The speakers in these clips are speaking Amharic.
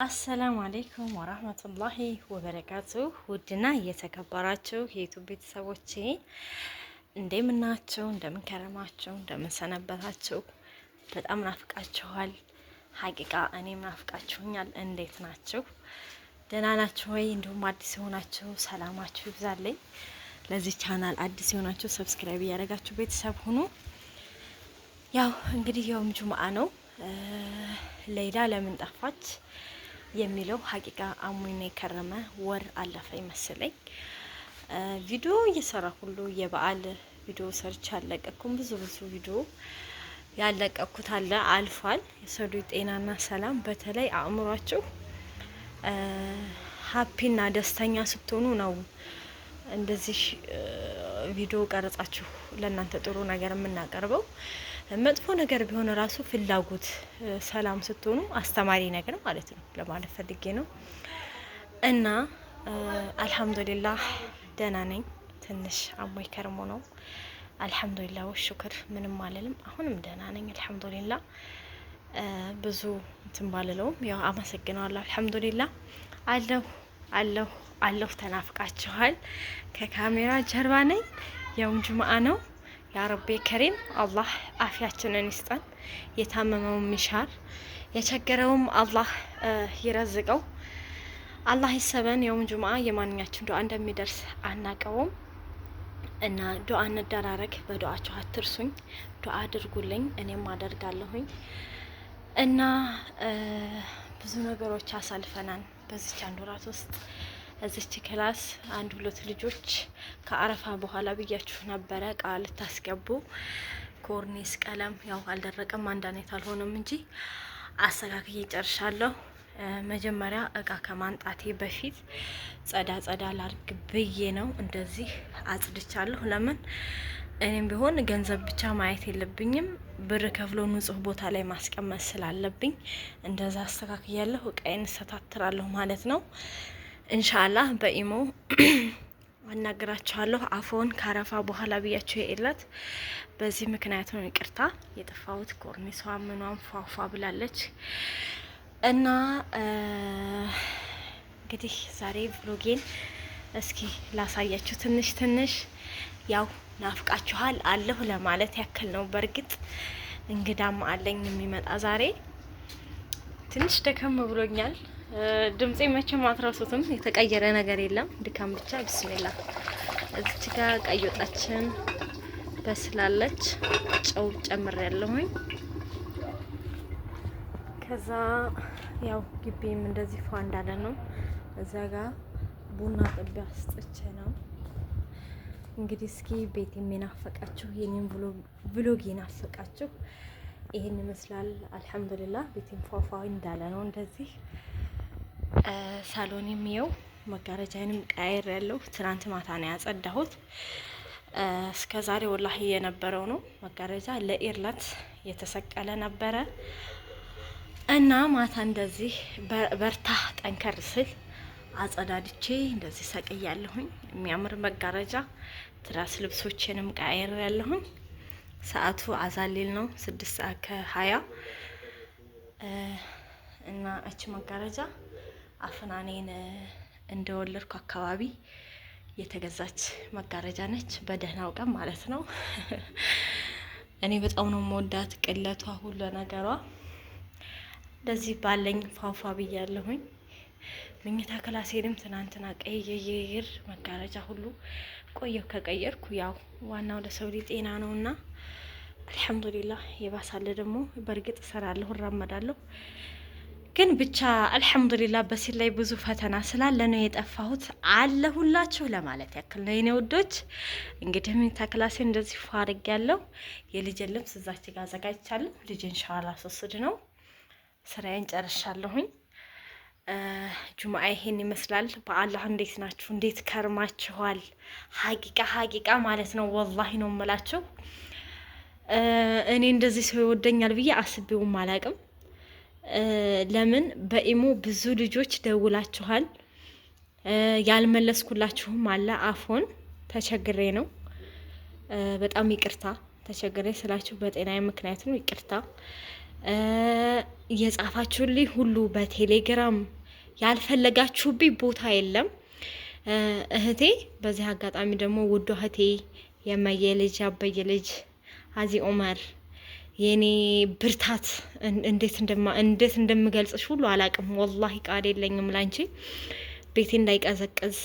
አሰላሙ አሌይኩም ወራህመቱላሂ ወበረካቱ። ውድና እየተከበራችሁ የዩቱብ ቤተሰቦቼ እንደምናችሁ፣ እንደምንከረማችሁ፣ እንደምንሰነበታችሁ። በጣም ናፍቃችኋል። ሀቂቃ እኔም ናፍቃችሁኛል። እንዴት ናችሁ? ደህና ናችሁ ወይ? እንዲሁም አዲስ የሆናችሁ ሰላማችሁ ይብዛልኝ። ለዚህ ቻናል አዲስ የሆናችሁ ሰብስክራይብ እያደረጋችሁ ቤተሰብ ሁኑ። ያው እንግዲህ የውም ጁምአ ነው። ሌላ ለምን ጠፋች የሚለው ሀቂቃ አሙኝ የከረመ ወር አለፈ ይመስለኝ። ቪዲዮ እየሰራ ሁሉ የበዓል ቪዲዮ ሰርች ያለቀኩም ብዙ ቪዲዮ ያለቀኩት አለ አልፏል። የሰው ጤናና ሰላም በተለይ አእምሯችሁ ሀፒና ደስተኛ ስትሆኑ ነው እንደዚህ ቪዲዮ ቀረጻችሁ ለእናንተ ጥሩ ነገር የምናቀርበው። መጥፎ ነገር ቢሆን ራሱ ፍላጎት ሰላም ስትሆኑ አስተማሪ ነገር ማለት ነው ለማለት ፈልጌ ነው። እና አልሐምዱሊላህ ደህና ነኝ። ትንሽ አሞኝ ከርሞ ነው። አልሐምዱሊላህ ወሽክር ምንም አልልም። አሁንም ደህና ነኝ አልሐምዱሊላህ። ብዙ እንትን ባልለውም ያው አመሰግናለሁ አልሐምዱሊላህ። አለሁ ተናፍቃችኋል። ከካሜራ ጀርባ ነኝ። ያውም ጁምአ ነው። ያ ረቢ ከሪም አላህ አፊያችንን ይስጠን። የታመመውን ሚሻር የቸገረውም አላህ ይረዝቀው። አላህ ይሰበን። የውም ጁምአ የማንኛችን ዱዓ እንደሚደርስ አናቀውም እና ዱዓ እንደራረግ። በዱዓችሁ አትርሱኝ። ዱዓ አድርጉልኝ፣ እኔም አደርጋለሁኝ። እና ብዙ ነገሮች አሳልፈናል በዚች አንድ ወራት ውስጥ። እዚች ክላስ አንድ ሁለት ልጆች ከአረፋ በኋላ ብያችሁ ነበረ እቃ ልታስገቡ። ኮርኒስ ቀለም ያው አልደረቀም አንድ አይነት አልሆነም እንጂ አስተካክዬ ጨርሻለሁ። መጀመሪያ እቃ ከማንጣቴ በፊት ጸዳ ላርግ ብዬ ነው እንደዚህ አጽድቻለሁ። ለምን እኔም ቢሆን ገንዘብ ብቻ ማየት የለብኝም፣ ብር ከፍሎ ንጹህ ቦታ ላይ ማስቀመጥ ስላለብኝ እንደዛ አስተካክያለሁ። እቃዬን እሰታትራለሁ ማለት ነው። ኢንሻአላህ በኢሞ አናግራችኋለሁ። አፎን ካረፋ በኋላ ብያችሁ የእለት በዚህ ምክንያት ነው ይቅርታ የጠፋሁት። ኮርኒሷ ምኗም ፏፏ ብላለች እና እንግዲህ ዛሬ ብሎጌን እስኪ ላሳያችሁ ትንሽ ያው ናፍቃችኋል አለሁ ለማለት ያክል ነው። በእርግጥ እንግዳም አለኝ የሚመጣ ዛሬ። ትንሽ ደከም ብሎኛል። ድምጼ መቼም አትረሱትም። የተቀየረ ነገር የለም፣ ድካም ብቻ። ብስሚላ እዚች ጋር ቀይ ወጣችን በስላለች ጨው ጨምሬያለሁኝ። ከዛ ያው ግቢም እንደዚህ ፏ እንዳለ ነው። እዛ ጋር ቡና ጥቤ አስጥቼ ነው። እንግዲህ እስኪ ቤት የሚናፈቃችሁ የኔን ብሎግ የናፈቃችሁ ይሄን ይመስላል። አልሐምዱሊላህ ቤቴን ፏፏ እንዳለ ነው። እንደዚህ ሳሎን የሚየው መጋረጃዬንም ቀያየር ያለው ትናንት ማታ ነው ያጸዳሁት። እስከ ዛሬ ወላሂ የነበረው ነው መጋረጃ ለኢርለት የተሰቀለ ነበረ እና ማታ እንደዚህ በርታ ጠንከር ስል አጸዳድቼ እንደዚህ ሰቅያለሁኝ። የሚያምር መጋረጃ ትራስ ልብሶቼንም ቀያየር ያለሁኝ። ሰዓቱ አዛሌል ነው 6:20 እና እቺ መጋረጃ አፍናኔን እንደወለድኩ አካባቢ የተገዛች መጋረጃ ነች። በደህናው ቀን ማለት ነው። እኔ በጣም ነው የምወዳት፣ ቅለቷ፣ ሁሉ ነገሯ። እንደዚህ ባለኝ ፏፏ ብያለሁኝ። መኝታ ክላሴንም ትናንትና ቀይር መጋረጃ ሁሉ ቆየው ከቀየርኩ። ያው ዋናው ለሰው ልጅ ጤና ነውና አልሐምዱሊላህ። የባሳለ ደግሞ በእርግጥ እሰራለሁ እራመዳለሁ፣ ግን ብቻ አልሐምዱሊላህ በሲል ላይ ብዙ ፈተና ስላለ ነው የጠፋሁት። አለሁላችሁ ለማለት ያክል ነው የኔ ውዶች። እንግዲህ መኝታ ክላሴ እንደዚህ ፏ አድርጌያለሁ። የልጄን ልብስ እዛች ጋር አዘጋጅቻለሁ። ልጅ ኢንሻአላህ ሶስድ ነው። ስራዬን ጨርሻለሁኝ። ጁምአ ይሄን ይመስላል። በአላህ እንዴት ናችሁ? እንዴት ከርማችኋል? ሀቂቃ ማለት ነው ወላሂ ነው የምላችሁ። እኔ እንደዚህ ሰው ይወደኛል ብዬ አስቤውም አላቅም። ለምን በኢሞ ብዙ ልጆች ደውላችኋል፣ ያልመለስኩላችሁም አለ። አፎን ተቸግሬ ነው፣ በጣም ይቅርታ። ተቸግሬ ስላችሁ በጤናዬ ምክንያት ነው፣ ይቅርታ። የጻፋችሁልኝ ሁሉ በቴሌግራም ያልፈለጋችሁብኝ ቦታ የለም እህቴ። በዚህ አጋጣሚ ደግሞ ውድ እህቴ የማየ ልጅ አበየ ልጅ አዚ ኡመር የኔ ብርታት እንዴት እንደምገልጽሽ ሁሉ አላቅም። ወላሂ ቃል የለኝም ላንቺ። ቤቴ እንዳይቀዘቅዝ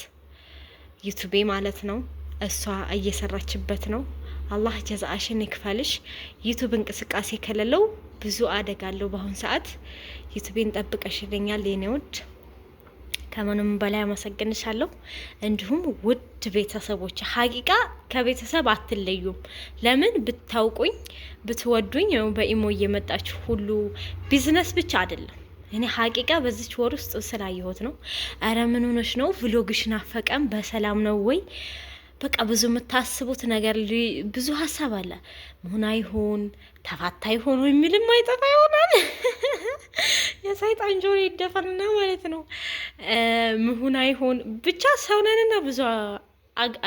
ዩቲዩቤ ማለት ነው። እሷ እየሰራችበት ነው። አላህ ጀዛሽን ይክፈልሽ። ዩቲዩብ እንቅስቃሴ ከሌለው ብዙ አደጋ አለው። በአሁን ሰዓት ዩቲዩቤን ጠብቀሽልኛል የኔ ውድ፣ ከምንም በላይ አመሰግንሻለሁ። እንዲሁም ውድ ቤተሰቦች ሀቂቃ ከቤተሰብ አትለዩም። ለምን ብታውቁኝ ብትወዱኝ በኢሞ እየመጣችሁ ሁሉ ቢዝነስ ብቻ አይደለም። እኔ ሀቂቃ በዚች ወር ውስጥ ስላየሁት ነው። አረ ምን ሆነሽ ነው? ቭሎግሽ ናፈቀም። በሰላም ነው ወይ? በቃ ብዙ የምታስቡት ነገር ብዙ ሀሳብ አለ። መሆን አይሆን ተፋታ ይሆን የሚልም አይጠፋ ይሆናል። የሰይጣን ጆሮ ይደፈንና ማለት ነው። መሆን አይሆን ብቻ ሰውነንና ብዙ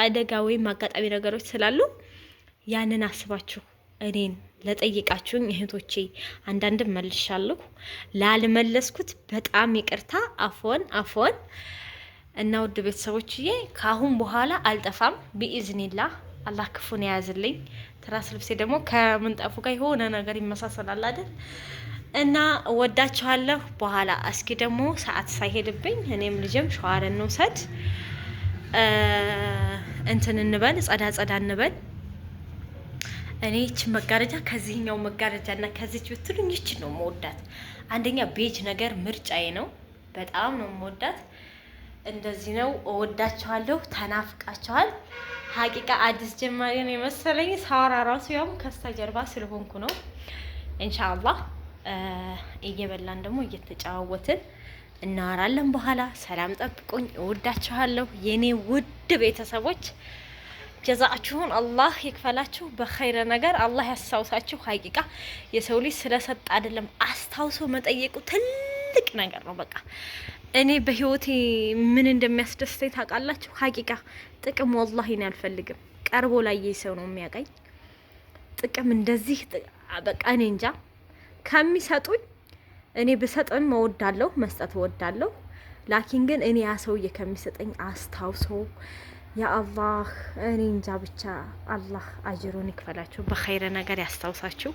አደጋ ወይም አጋጣሚ ነገሮች ስላሉ ያንን አስባችሁ እኔን ለጠይቃችሁኝ እህቶቼ አንዳንድም መልሻለሁ። ላልመለስኩት በጣም ይቅርታ። አፎን እና ውድ ቤተሰቦችዬ ከአሁን በኋላ አልጠፋም ቢኢዝኒላህ። አላህ ክፉን የያዝልኝ። ትራስ ልብሴ ደግሞ ከምንጣፉ ጋር የሆነ ነገር ይመሳሰላል አይደል? እና ወዳችኋለሁ። በኋላ እስኪ ደግሞ ሰዓት ሳይሄድብኝ እኔም ልጅም ሸዋር እንውሰድ፣ እንትን እንበል፣ ጸዳ እንበል። እኔ ይች መጋረጃ ከዚህኛው መጋረጃ እና ከዚች ብትሉኝ ይች ነው መወዳት። አንደኛ ቤጅ ነገር ምርጫዬ ነው። በጣም ነው መወዳት። እንደዚህ ነው። እወዳችኋለሁ። ተናፍቃችኋል። ሀቂቃ አዲስ ጀማሪ ነው የመሰለኝ ሳወራ ራሱ ያው ከስተጀርባ ስለሆንኩ ነው። ኢንሻአላህ እየበላን ደግሞ እየተጫወትን እናወራለን በኋላ። ሰላም ጠብቁኝ። እወዳችኋለሁ የኔ ውድ ቤተሰቦች። ጀዛችሁን አላህ ይክፈላችሁ። በኸይረ ነገር አላህ ያስታውሳችሁ። ሀቂቃ የሰው ልጅ ስለሰጥ አይደለም አስታውሶ መጠየቁ ትልቅ ነገር ነው። በቃ እኔ በህይወቴ ምን እንደሚያስደስተኝ ታውቃላችሁ? ሀቂቃ ጥቅም ወላሂ እኔ አልፈልግም። ቀርቦ ላይ ሰው ነው የሚያቀኝ። ጥቅም እንደዚህ በቃ እኔ እንጃ። ከሚሰጡኝ እኔ ብሰጥም እወዳለሁ፣ መስጠት እወዳለሁ። ላኪን ግን እኔ ያ ሰውዬ ከሚሰጠኝ አስታውሶ ያ አላህ እኔ እንጃ ብቻ አላህ አጅሩን ይክፈላችሁ፣ በኸይረ ነገር ያስታውሳችሁ።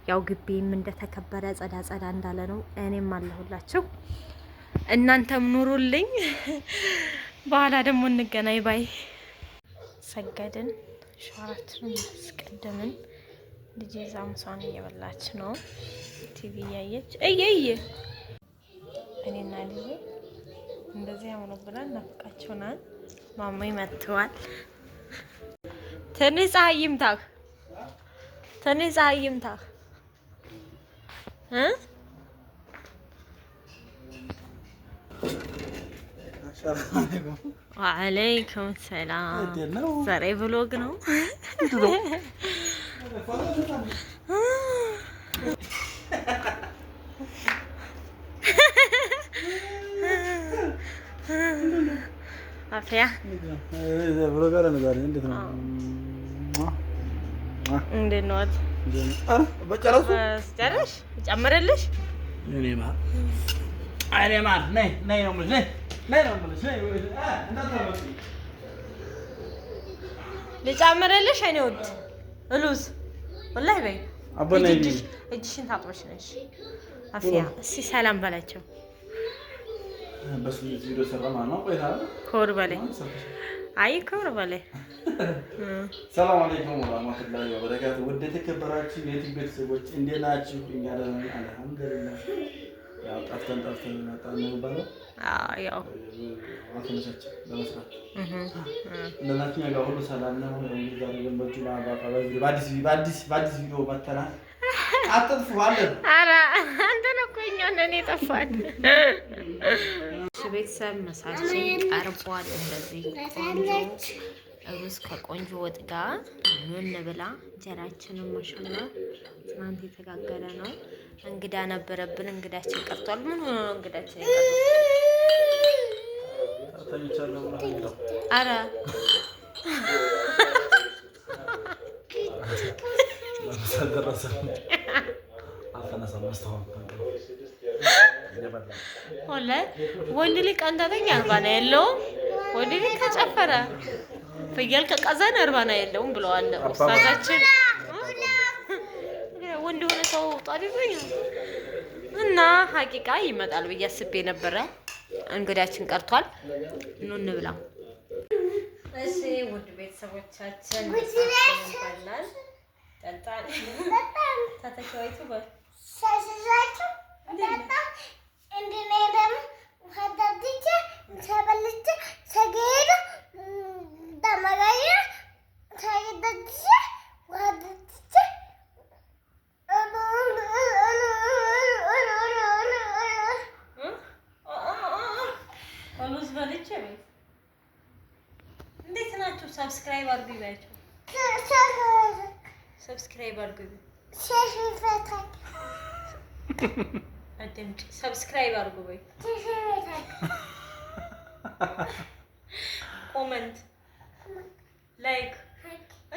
ያው ግቢም እንደተከበረ ጸዳ እንዳለ ነው። እኔም አለሁላችሁ። እናንተም ኑሩልኝ። በኋላ ደግሞ እንገናኝ ባይ። ሰገድን፣ ሻራችንን አስቀደምን። ልጄ ዛምሷን እየበላች ነው፣ ቲቪ እያየች እየየ እኔና ልጄ እንደዚህ አምሮብናል። ናፍቃችሁናል። ማማይ መጥተዋል። ትንሽ ፀሐይ ይምታህ ወአለይኩም ሰላም። ዛሬ ብሎግ ነው። አፍያ ብሎግ አለ ነገር እንዴት ነው? እንዴት ነው? በጨረሱ ጨረሽ ጨምረልሽ እኔ ማር ነይ ነው የምልሽ። ልጨምርልሽ እኔ ውድ እሉዝ ወላሂ በይ እጅሽን ታጥበሽ ነሽ። አፍያ እስኪ ሰላም በላቸው። ከወር በላይ አይ ከወር በላይ ሰላም አለይኩም ወራህመቱላሂ ወበረካቱ። ወደ ተከበራችሁ የዩቲዩብ ቤተሰቦች እንዴት ናችሁ? እኛ ደህና ነን አልሐምዱሊላህ። ያው ጠፍተን መጣን ነው ባለው ያው አትመቻችሁ ለመስራት እንደናችሁ ያው ሁሉ ሰላም ነው። ዛሬ ገንበቹ በአዲስ ቪዲዮ መተናል። አጥፉ አለ። ኧረ አንተ ነው እኮ እኛ ነን የጠፋን። ቤተሰብ መሳችን ቀርቧል። እንደዚህ ቆንጆ ሩዝ ከቆንጆ ወጥ ጋር ምን ብላ እንጀራችንን ማሻአላ ትናንት የተጋገረ ነው። እንግዳ ነበረብን፣ እንግዳችን ቀርቷል። ምን ሆኖ ነው እንግዳችን የቀረው? ኧረ ወላሂ ወንድ ልጅ ቀንደኛ እርባና የለውም። ወንድ ልጅ ከጨፈረ ፍየል ከቀዘነ እርባና የለውም ብለዋል ኡስታዛችን። ወንድ ሆነ ሰው ጣሪኝ እና ሀቂቃ ይመጣል ብዬ አስቤ ነበረ። እንግዳችን ቀርቷል። ኑ እንብላ። እሺ ውድ ቤተሰቦቻችን ይባላል ጠጣን ታተቻይቱ በሻሻሻቹ ጠጣ እንደነደም ወደድቼ ሰበልቼ ሰገደ ደማጋየ ሰገደች ወደድቼ አሉስ በልቼ እንዴት ናችሁ? ሰብስክራይብ አድርጉ ይላችሁ። ሰብስክራይብ አድርጉ። አደምጪ ሰብስክራይብ አድርጉ ወይ ኮሜንት ላይክ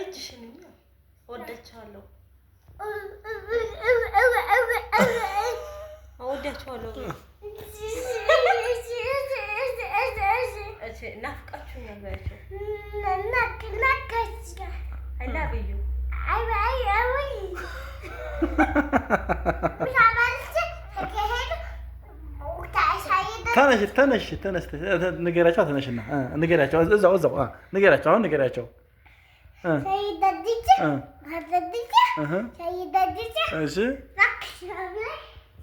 እጅሽን ወዳችኋለሁ። ወዳችኋለሁ። ናፍቃችሁ ነበር። አይላብዩ ተነሽ ንገሪያቸው። ተነሽና ንገሪያቸው። እዛው ንገሪያቸው። አሁን ንገሪያቸው።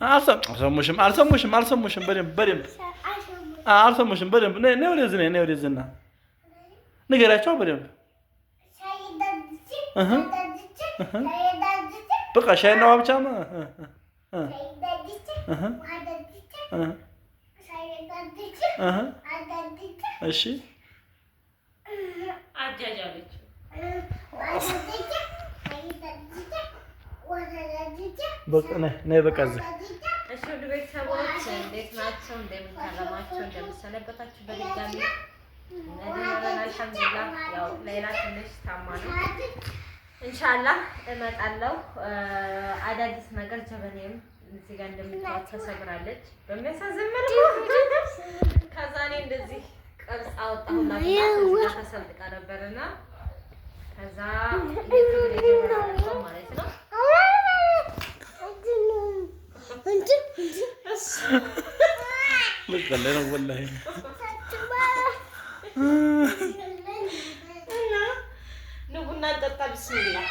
አልሰሙሽም። በደንብ አልሰሙሽም። በደንብ ነይ ወደዚህ እና ንገሪያቸው በደንብ። በቃ ሻይና ውሃ ብቻ እሺ አጃጃለች። ነይ በቃ እዚህ። እሺ ውድ ቤተሰቦች እንዴት ናቸው? እንደምንከረማቸው እንደምሰነበታችሁ በድጋሚ እንደምን አልሐምዱሊላህ። ያው ሌላ ትንሽ ታማ ነው። ኢንሻአላህ እመጣለሁ። አዳዲስ ነገር ጀበኔም እዚህ ጋር እንደምታዩት ተሰብራለች በሚያሳዝን መልኩ። ከዛ እኔ እንደዚህ ቅርጽ አወጣሁላት ተሰልጥቃ ነበርና ከዛ ማለት ነው ወላሂ ቡና እንጠጣ። ቢስሚላህ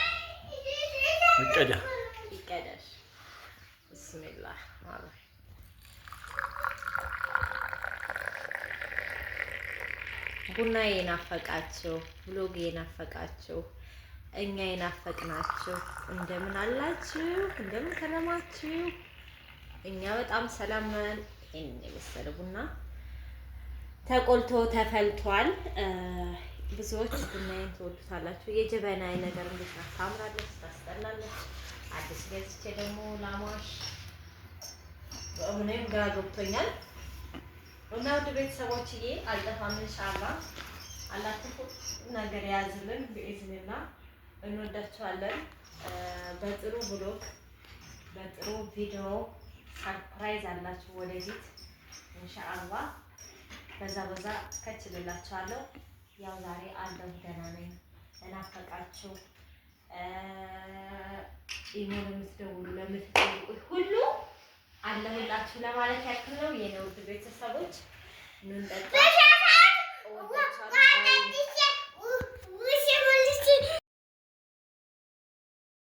ይቀዳሽ። ቢስሚላህ ቡና የናፈቃችሁ ብሎግ የናፈቃችሁ እኛ የናፈቅናችሁ እንደምን አላችሁ? እንደምን ከረማችሁ? እኛ በጣም ሰላም ነን። ይሄን የመሰለ ቡና ተቆልቶ ተፈልቷል። ብዙዎች ቡናዬን ትወዱታላችሁ። የጀበና ነገር እንዴት ናት? ታምራለች፣ ታስጠላለች። አዲስ ገዝቼ ደግሞ ላሟሽ በእውነትም ግራ ገብቶኛል። እና ውድ ቤተሰቦችዬ አልጠፋም ኢንሻአላህ። አላህ ነገር ያዝልን በኢዝኒላህ። እንወዳችኋለን። በጥሩ ብሎግ በጥሩ ቪዲዮ ሰርፕራይዝ አላችሁ ወደፊት ኢንሻአላህ። በዛ ከችልላችኋለሁ። ያው ዛሬ አለሁ ደህና ነኝ። እናፈቃችሁ ኢሜል የምትደውሉ ለምትጠይቁ ሁሉ አለሁላችሁ ለማለት ያክል ነው። የኔ ውድ ቤተሰቦች እንጠጣ